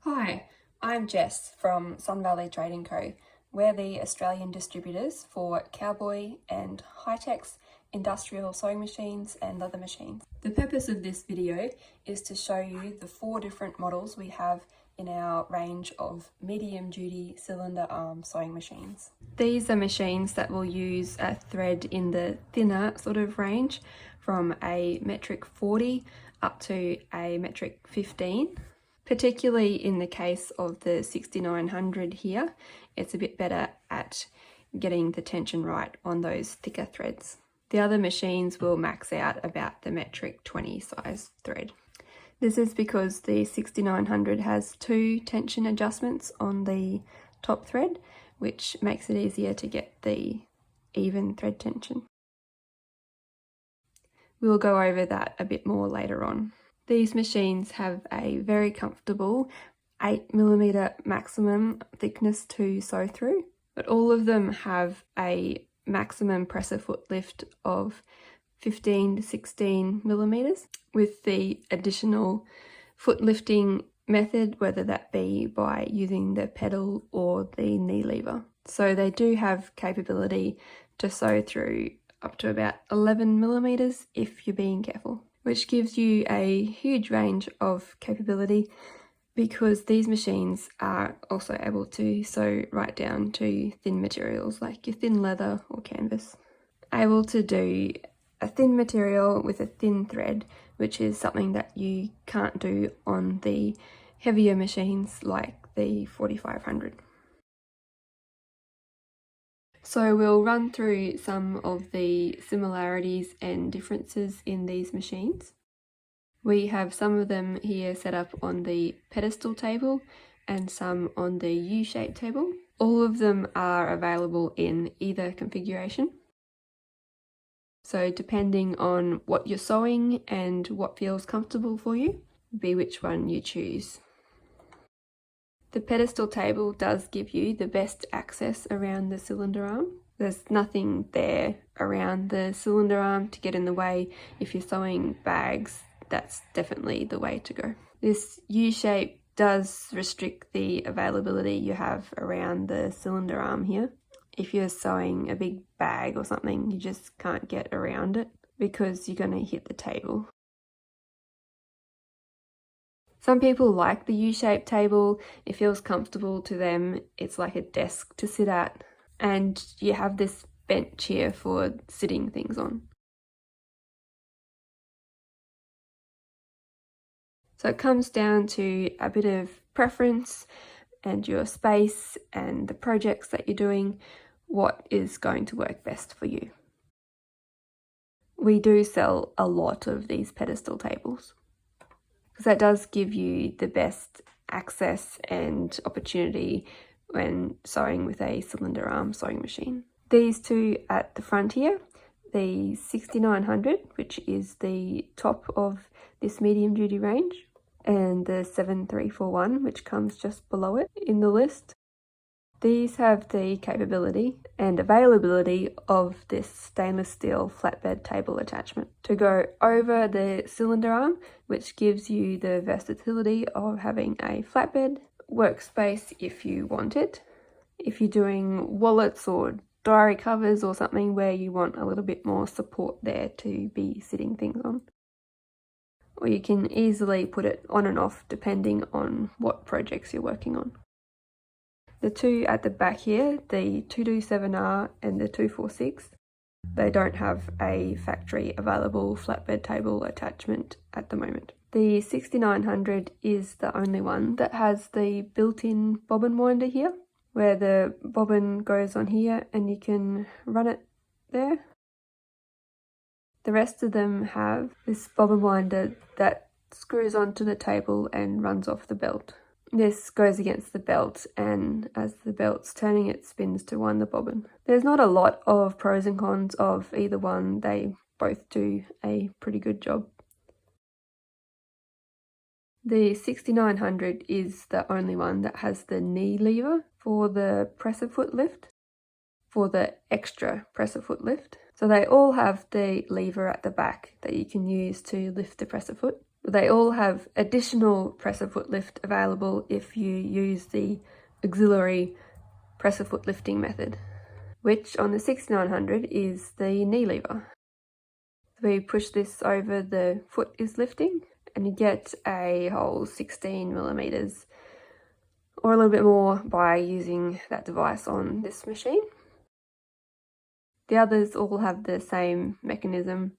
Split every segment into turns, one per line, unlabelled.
Hi, I'm Jess from Sun Valley Trading Co. We're the Australian distributors for Cowboy and Hi-Tech's industrial sewing machines and leather machines. The purpose of this video is to show you the 4 different models we have in our range of medium-duty cylinder arm sewing machines. These are machines that will use a thread in the thinner sort of range from a metric 40 up to a metric 15. Particularly in the case of the 6900 here, it's a bit better at getting the tension right on those thicker threads. The other machines will max out about the metric 20 size thread. This is because the 6900 has 2 tension adjustments on the top thread, which makes it easier to get the even thread tension. We'll go over that a bit more later on. These machines have a very comfortable 8mm maximum thickness to sew through, but all of them have a maximum presser foot lift of 15 to 16mm with the additional foot lifting method, whether that be by using the pedal or the knee lever. So they do have capability to sew through up to about 11mm if you're being careful, which gives you a huge range of capability because these machines are also able to sew right down to thin materials like your thin leather or canvas. Able to do a thin material with a thin thread, which is something that you can't do on the heavier machines like the 4500. So we'll run through some of the similarities and differences in these machines. We have some of them here set up on the pedestal table and some on the U-shaped table. All of them are available in either configuration. So depending on what you're sewing and what feels comfortable for you, be which one you choose. The pedestal table does give you the best access around the cylinder arm. There's nothing there around the cylinder arm to get in the way. If you're sewing bags, that's definitely the way to go. This U-shape does restrict the availability you have around the cylinder arm here. If you're sewing a big bag or something, you just can't get around it because you're going to hit the table. Some people like the U-shaped table. It feels comfortable to them. It's like a desk to sit at, and you have this bench here for sitting things on. So it comes down to a bit of preference and your space and the projects that you're doing, what is going to work best for you. We do sell a lot of these pedestal tables, because that does give you the best access and opportunity when sewing with a cylinder arm sewing machine. These two at the front here, the 6900, which is the top of this medium duty range, and the 7341, which comes just below it in the list. These have the capability and availability of this stainless steel flatbed table attachment to go over the cylinder arm, which gives you the versatility of having a flatbed workspace if you want it. If you're doing wallets or diary covers or something where you want a little bit more support there to be sitting things on. Or you can easily put it on and off depending on what projects you're working on. The two at the back here, the 227R and the 246, they don't have a factory available flatbed table attachment at the moment. The 6900 is the only one that has the built-in bobbin winder here, where the bobbin goes on here and you can run it there. The rest of them have this bobbin winder that screws onto the table and runs off the belt. This goes against the belt, and as the belt's turning, it spins to wind the bobbin. There's not a lot of pros and cons of either one. They both do a pretty good job. The 6900 is the only one that has the knee lever for the presser foot lift, for the extra presser foot lift. So they all have the lever at the back that you can use to lift the presser foot. They all have additional presser foot lift available if you use the auxiliary presser foot lifting method, which on the 6900 is the knee lever. We push this over, the foot is lifting, and you get a whole 16 millimeters or a little bit more by using that device on this machine. The others all have the same mechanism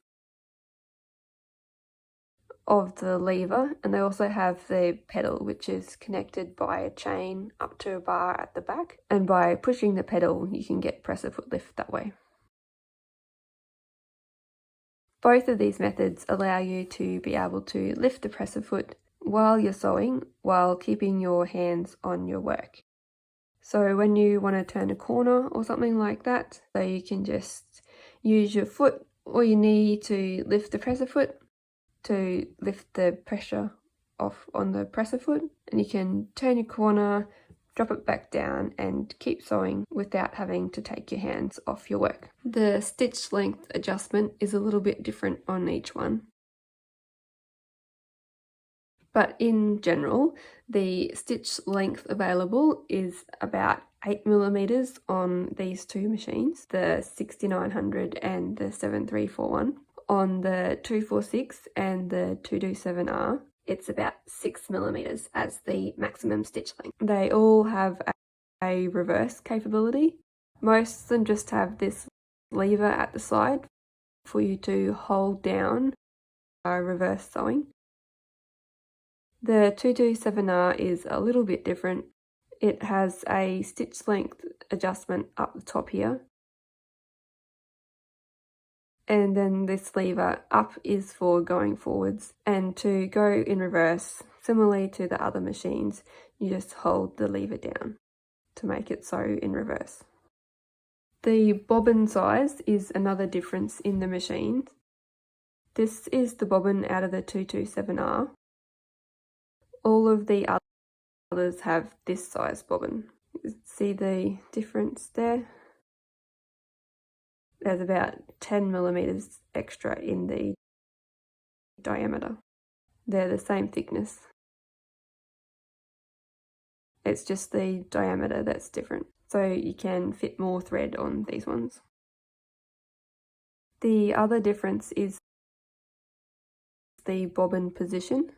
of the lever, and they also have the pedal, which is connected by a chain up to a bar at the back, and by pushing the pedal you can get presser foot lift that way. Both of these methods allow you to be able to lift the presser foot while you're sewing, while keeping your hands on your work. So when you want to turn a corner or something like that, so you can just use your foot or your knee to lift the presser foot, to lift the pressure off on the presser foot, and you can turn your corner, drop it back down and keep sewing without having to take your hands off your work. The stitch length adjustment is a little bit different on each one. But in general, the stitch length available is about 8 millimeters on these two machines, the 6900 and the 7341. On the 246 and the 227R, it's about 6 millimeters as the maximum stitch length. They all have a reverse capability. Most of them just have this lever at the side for you to hold down reverse sewing. The 227R is a little bit different. It has a stitch length adjustment up the top here. And then this lever up is for going forwards, and to go in reverse, similarly to the other machines, you just hold the lever down to make it sew in reverse. The bobbin size is another difference in the machines. This is the bobbin out of the 227R. All of the others have this size bobbin. See the difference there? There's about 10 millimeters extra in the diameter. They're the same thickness. It's just the diameter that's different. So you can fit more thread on these ones. The other difference is the bobbin position.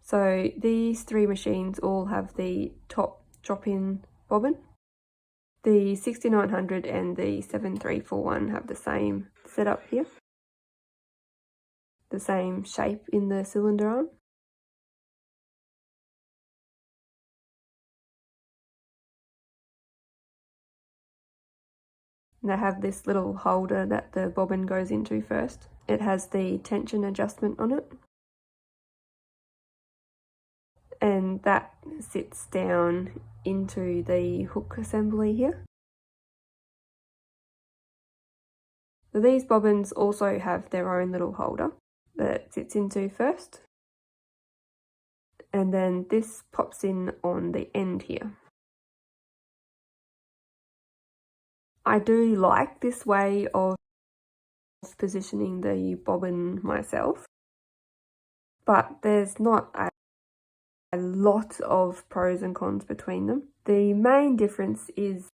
So these three machines all have the top drop-in bobbin. The 6900 and the 7341 have the same setup here, the same shape in the cylinder arm. And they have this little holder that the bobbin goes into first. It has the tension adjustment on it, and that sits down into the hook assembly here. So these bobbins also have their own little holder that it sits into first, and then this pops in on the end here. I do like this way of positioning the bobbin myself, but there's not a lot of pros and cons between them. The main difference is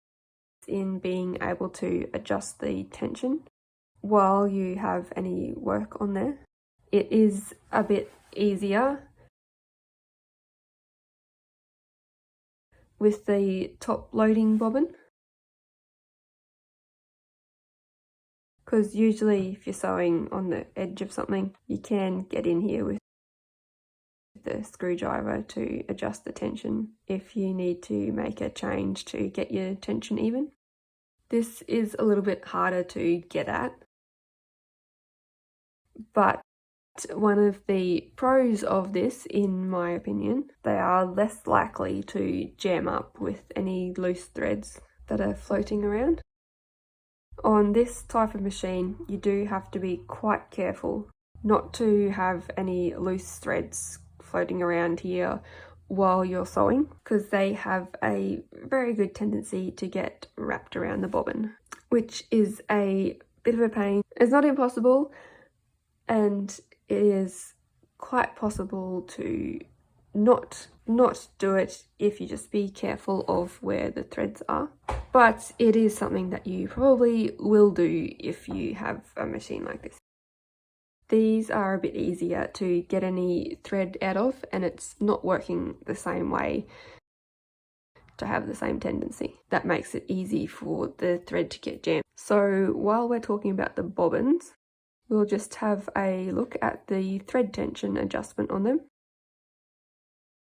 in being able to adjust the tension while you have any work on there. It is a bit easier with the top loading bobbin, because usually if you're sewing on the edge of something, you can get in here with the screwdriver to adjust the tension if you need to make a change to get your tension even. This is a little bit harder to get at, but one of the pros of this, in my opinion, they are less likely to jam up with any loose threads that are floating around. On this type of machine, you do have to be quite careful not to have any loose threads floating around here while you're sewing, because they have a very good tendency to get wrapped around the bobbin, which is a bit of a pain. It's not impossible, and it is quite possible to not do it if you just be careful of where the threads are, but it is something that you probably will do if you have a machine like this. These are a bit easier to get any thread out of, and it's not working the same way to have the same tendency. That makes it easy for the thread to get jammed. So while we're talking about the bobbins, we'll just have a look at the thread tension adjustment on them.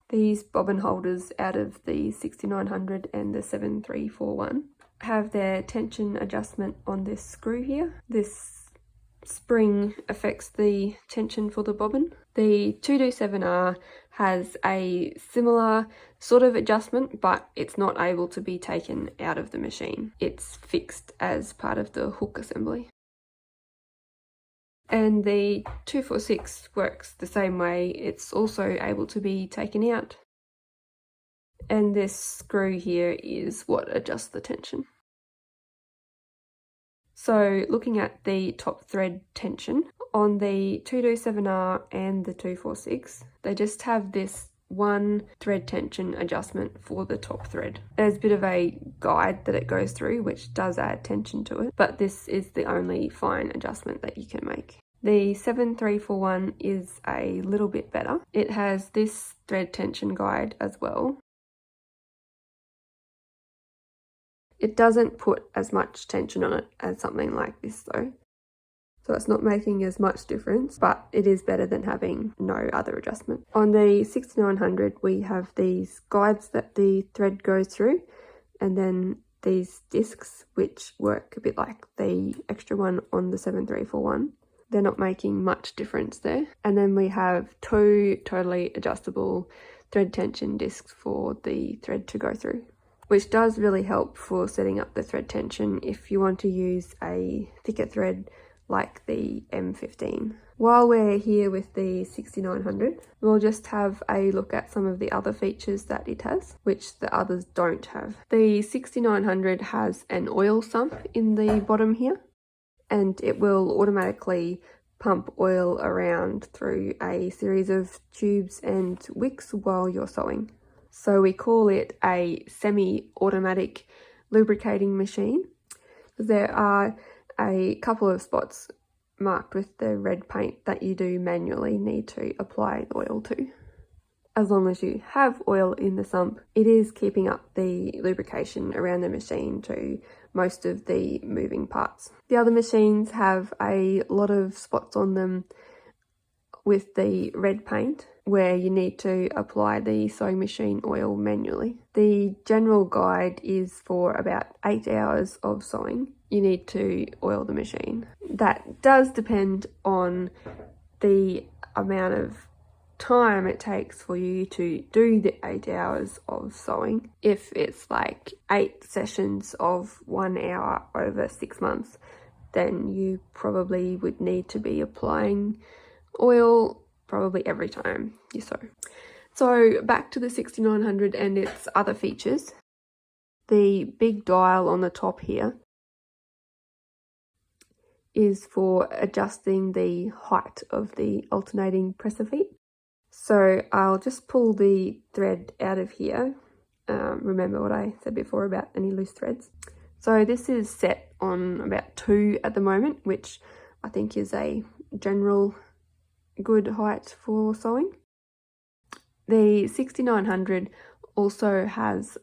These bobbin holders out of the 6900 and the 7341 have their tension adjustment on this screw here. This spring affects the tension for the bobbin. The 227R has a similar sort of adjustment, but it's not able to be taken out of the machine. It's fixed as part of the hook assembly. And the 246 works the same way. It's also able to be taken out. And this screw here is what adjusts the tension. So looking at the top thread tension on the 227R and the 246, they just have this one thread tension adjustment for the top thread. There's a bit of a guide that it goes through which does add tension to it, but this is the only fine adjustment that you can make. The 7341 is a little bit better. It has this thread tension guide as well. It doesn't put as much tension on it as something like this though. So it's not making as much difference, but it is better than having no other adjustment. On the 6900 we have these guides that the thread goes through, and then these discs which work a bit like the extra one on the 7341. They're not making much difference there. And then we have two totally adjustable thread tension discs for the thread to go through, which does really help for setting up the thread tension if you want to use a thicker thread like the M15. While we're here with the 6900, we'll just have a look at some of the other features that it has, which the others don't have. The 6900 has an oil sump in the bottom here, and it will automatically pump oil around through a series of tubes and wicks while you're sewing. So we call it a semi-automatic lubricating machine. There are a couple of spots marked with the red paint that you do manually need to apply oil to. As long as you have oil in the sump, it is keeping up the lubrication around the machine to most of the moving parts. The other machines have a lot of spots on them with the red paint where you need to apply the sewing machine oil manually. The general guide is for about 8 hours of sewing. You need to oil the machine. That does depend on the amount of time it takes for you to do the 8 hours of sewing. If it's like 8 sessions of 1 hour over 6 months, then you probably would need to be applying oil probably every time you sew. So back to the 6900 and its other features. The big dial on the top here is for adjusting the height of the alternating presser feet. So I'll just pull the thread out of here. Remember what I said before about any loose threads. So this is set on about 2 at the moment, which I think is a general good height for sewing. The 6900 also has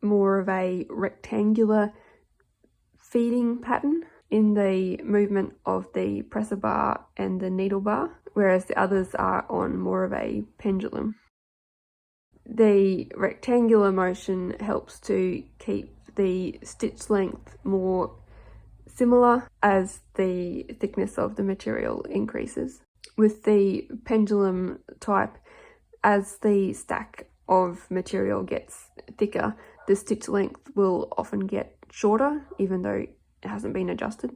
more of a rectangular feeding pattern in the movement of the presser bar and the needle bar, whereas the others are on more of a pendulum. The rectangular motion helps to keep the stitch length more similar as the thickness of the material increases. With the pendulum type, as the stack of material gets thicker, the stitch length will often get shorter, even though it hasn't been adjusted.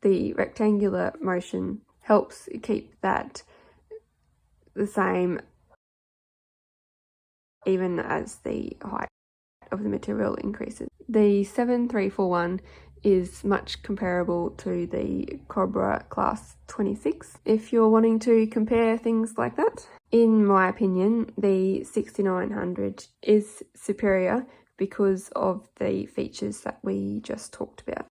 The rectangular motion helps keep that the same even as the height of the material increases. The 7341 is much comparable to the Cobra Class 26 if you're wanting to compare things like that. In my opinion, the 6900 is superior because of the features that we just talked about,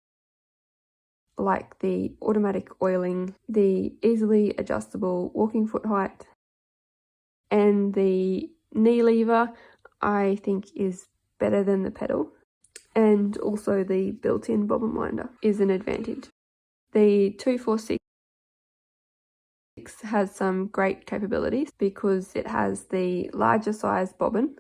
like the automatic oiling, the easily adjustable walking foot height, and the knee lever I think is better than the pedal, and also the built-in bobbin winder is an advantage. The 246 has some great capabilities because it has the larger size bobbin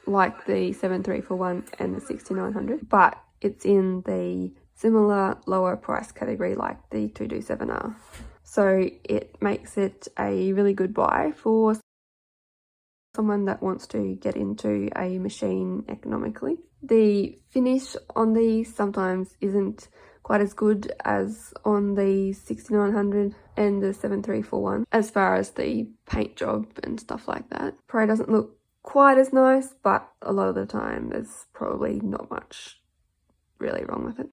like the 7341 and the 6900, but it's in the similar lower price category like the 227R. So it makes it a really good buy for someone that wants to get into a machine economically. The finish on these sometimes isn't quite as good as on the 6900 and the 7341 as far as the paint job and stuff like that. Probably doesn't look quite as nice, but a lot of the time there's probably not much really wrong with it.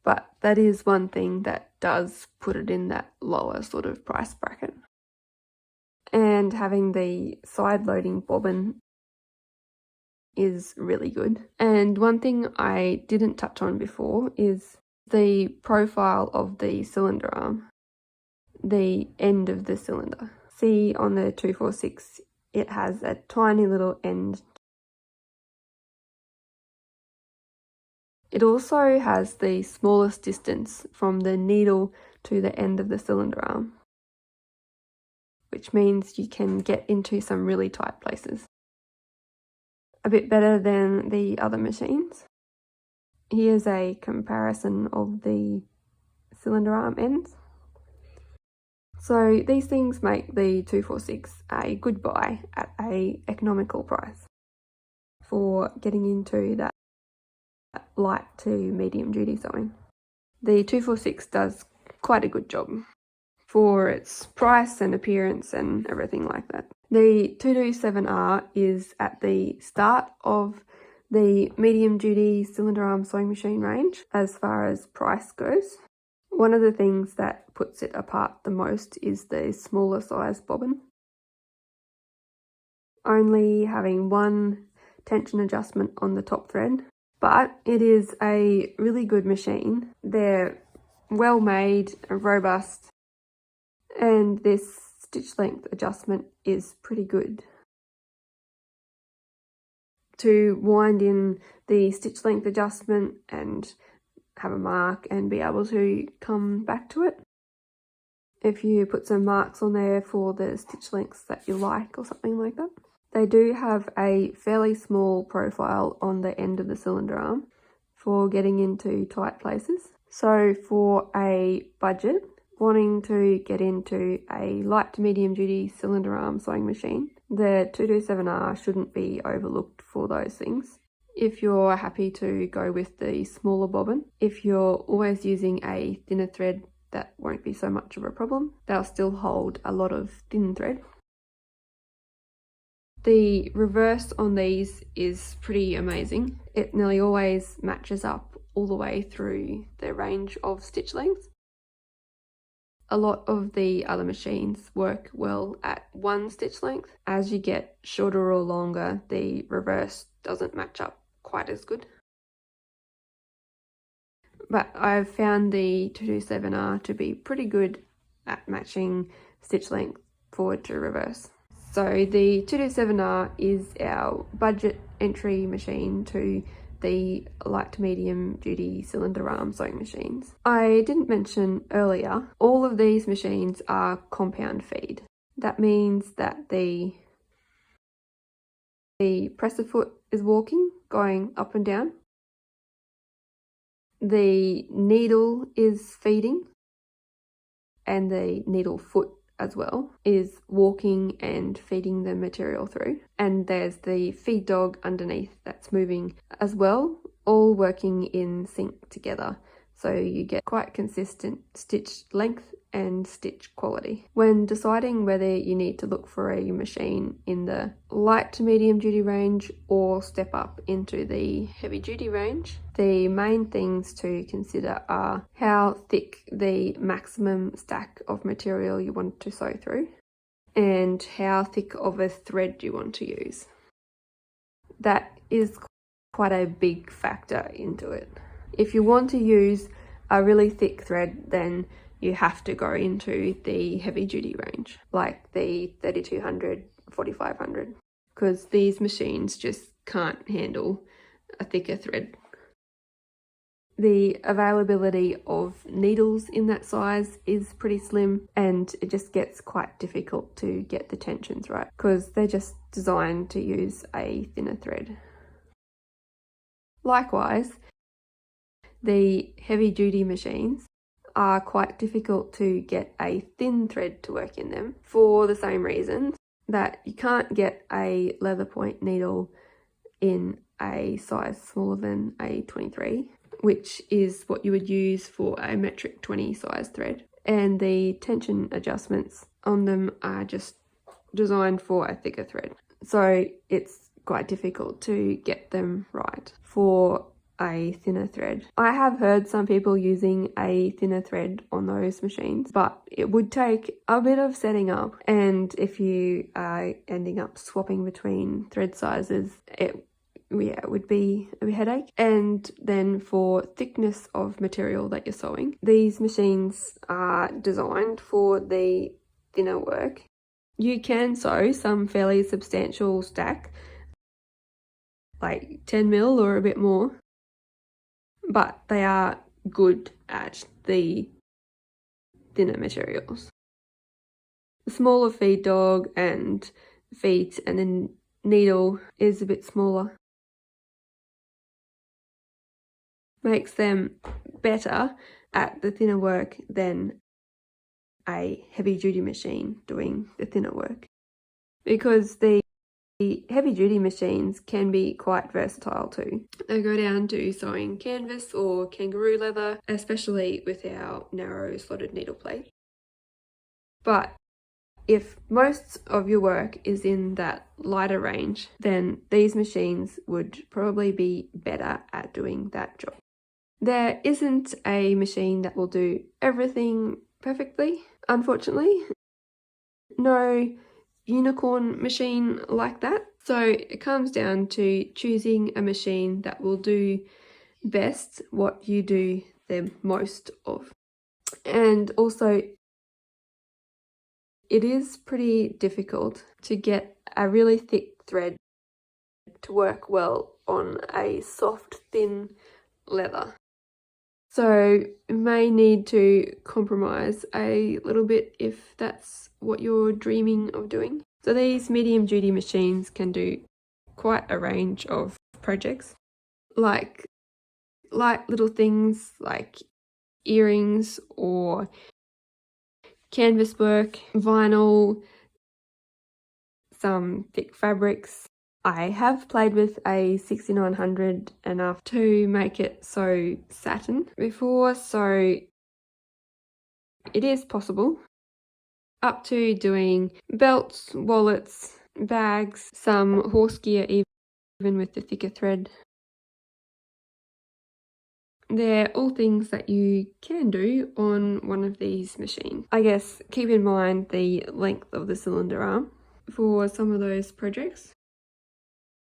But that is one thing that does put it in that lower sort of price bracket. And having the side loading bobbin is really good. And one thing I didn't touch on before is the profile of the cylinder arm, the end of the cylinder. See, on the 246 it has a tiny little end. It also has the smallest distance from the needle to the end of the cylinder arm, which means you can get into some really tight places. A bit better than the other machines. Here's a comparison of the cylinder arm ends. So these things make the 246 a good buy at a economical price for getting into that light to medium duty sewing. The 246 does quite a good job for its price and appearance and everything like that. The 227R is at the start of the medium duty cylinder arm sewing machine range as far as price goes. One of the things that puts it apart the most is the smaller size bobbin, only having one tension adjustment on the top thread, but it is a really good machine. They're well made, robust, and this stitch length adjustment is pretty good. To wind in the stitch length adjustment and have a mark and be able to come back to it. If you put some marks on there for the stitch lengths that you like or something like that. They do have a fairly small profile on the end of the cylinder arm for getting into tight places. So for a budget, wanting to get into a light to medium duty cylinder arm sewing machine, the 227R shouldn't be overlooked for those things. If you're happy to go with the smaller bobbin, if you're always using a thinner thread, that won't be so much of a problem. They'll still hold a lot of thin thread. The reverse on these is pretty amazing. It nearly always matches up all the way through the range of stitch lengths. A lot of the other machines work well at one stitch length. As you get shorter or longer, the reverse doesn't match up quite as good. But I've found the 227R to be pretty good at matching stitch length forward to reverse. So the 227R is our budget entry machine to the light to medium duty cylinder arm sewing machines. I didn't mention earlier, all of these machines are compound feed. That means that the presser foot is walking, going up and down. The needle is feeding, and the needle foot as well is walking and feeding the material through. And there's the feed dog underneath that's moving as well, all working in sync together so you get quite consistent stitch length and stitch quality. When deciding whether you need to look for a machine in the light to medium duty range or step up into the heavy duty range, the main things to consider are how thick the maximum stack of material you want to sew through and how thick of a thread you want to use. That is quite a big factor into it. If you want to use a really thick thread, then you have to go into the heavy duty range, like the 3200, 4500, because these machines just can't handle a thicker thread. The availability of needles in that size is pretty slim, and it just gets quite difficult to get the tensions right because they're just designed to use a thinner thread. Likewise, the heavy duty machines are quite difficult to get a thin thread to work in them for the same reason that you can't get a leather point needle in a size smaller than a 23, which is what you would use for a metric 20 size thread. And the tension adjustments on them are just designed for a thicker thread. So it's quite difficult to get them right for a thinner thread. I have heard some people using a thinner thread on those machines, but it would take a bit of setting up, and if you are ending up swapping between thread sizes, it would be a headache. And then for thickness of material that you're sewing, these machines are designed for the thinner work. You can sew some fairly substantial stack, like 10 mil or a bit more, but they are good at the thinner materials. The smaller feed dog and feet and then needle is a bit smaller. Makes them better at the thinner work than a heavy duty machine doing the thinner work, because the heavy duty machines can be quite versatile too. They go down to sewing canvas or kangaroo leather, especially with our narrow slotted needle plate. But if most of your work is in that lighter range, then these machines would probably be better at doing that job. There isn't a machine that will do everything perfectly, unfortunately. No unicorn machine like that. So it comes down to choosing a machine that will do best what you do the most of. And also, it is pretty difficult to get a really thick thread to work well on a soft, thin leather. So you may need to compromise a little bit if that's what you're dreaming of doing. So these medium duty machines can do quite a range of projects, like light little things like earrings or canvas work, vinyl, some thick fabrics. I have played with a 6900 enough to make it so satin before, so it is possible. Up to doing belts, wallets, bags, some horse gear even with the thicker thread. They're all things that you can do on one of these machines. I guess keep in mind the length of the cylinder arm for some of those projects,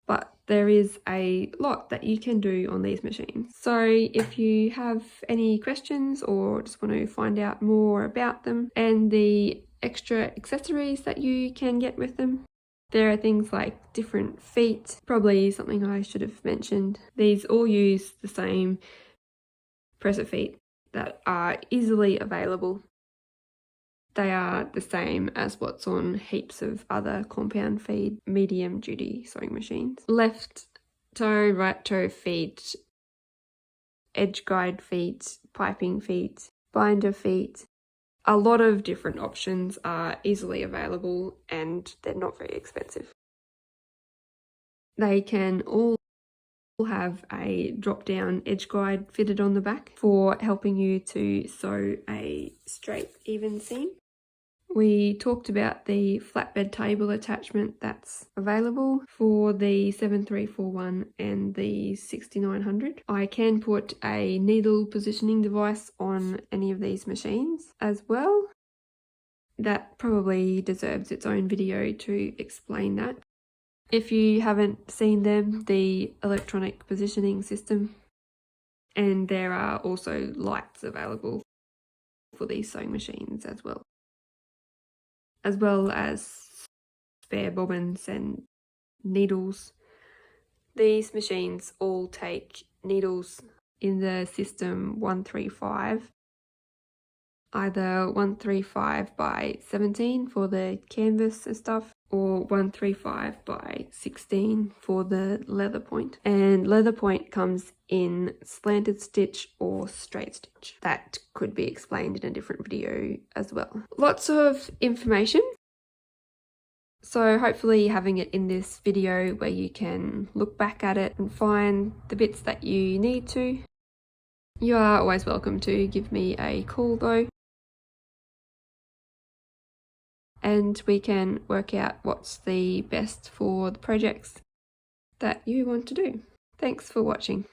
but there is a lot that you can do on these machines. So if you have any questions or just want to find out more about them and the extra accessories that you can get with them, there are things like different feet, probably something I should have mentioned. These all use the same presser feet that are easily available. They are the same as what's on heaps of other compound feed medium duty sewing machines. Left toe, right toe feet, edge guide feet, piping feet, binder feet. A lot of different options are easily available and they're not very expensive. They can all will have a drop-down edge guide fitted on the back for helping you to sew a straight, even seam. We talked about the flatbed table attachment that's available for the 7341 and the 6900. I can put a needle positioning device on any of these machines as well. That probably deserves its own video to explain that. If you haven't seen them, the electronic positioning system, and there are also lights available for these sewing machines as well as spare bobbins and needles. These machines all take needles in the system 135, either 135 by 17 for the canvas and stuff, or 135 by 16 for the leather point. And leather point comes in slanted stitch or straight stitch. That could be explained in a different video as well. Lots of information. So hopefully having it in this video where you can look back at it and find the bits that you need to. You are always welcome to give me a call though, and we can work out what's the best for the projects that you want to do. Thanks for watching.